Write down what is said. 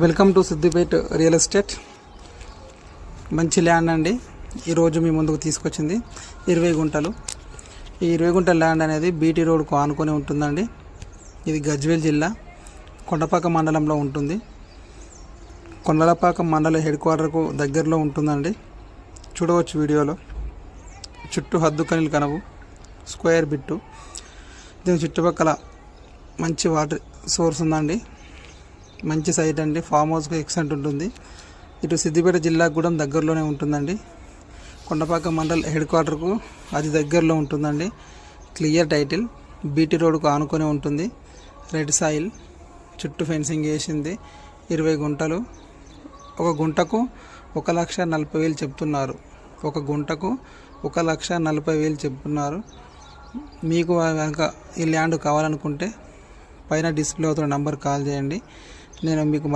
Welcome to Siddipet real estate. మంచి land అండి. ఈరోజు మీ ముందుకు తీసుకొచ్చింది 20 గుంటలు. ఈ 20 గుంటల ల్యాండ్ అనేది బీటీ రోడ్కు ఆనుకొని ఉంటుందండి. ఇది గజ్వేల్ జిల్లా కొండపాక మండలంలో ఉంటుంది. కొండలపాక మండల హెడ్ క్వార్టర్కు దగ్గరలో ఉంటుందండి. చూడవచ్చు వీడియోలో. చుట్టూ హద్దు కనిలు కనవు, స్క్వేర్ బిట్టు. దీని చుట్టుపక్కల మంచి వాటర్ సోర్స్ ఉందండి. మంచి సైట్ అండి. ఫామ్ హౌస్కి ఎక్సెంట్ ఉంటుంది. ఇటు సిద్దిపేట జిల్లాకు కూడా దగ్గరలోనే ఉంటుందండి. కొండపాక మండల్ హెడ్ క్వార్టర్కు అది దగ్గరలో ఉంటుందండి. Clear title. బీటీ రోడ్కు ఆనుకొని ఉంటుంది. రెడ్ సాయిల్, చుట్టూ ఫెన్సింగ్ వేసింది. 20 గుంటలు. ఒక గుంటకు 1,40,000 చెప్తున్నారు. ఒక గుంటకు 1,40,000 చెప్తున్నారు. మీకు కనుక ఈ ల్యాండ్ కావాలనుకుంటే పైన డిస్ప్లే అవుతున్న నంబర్ కాల్ చేయండి. నేను మీకు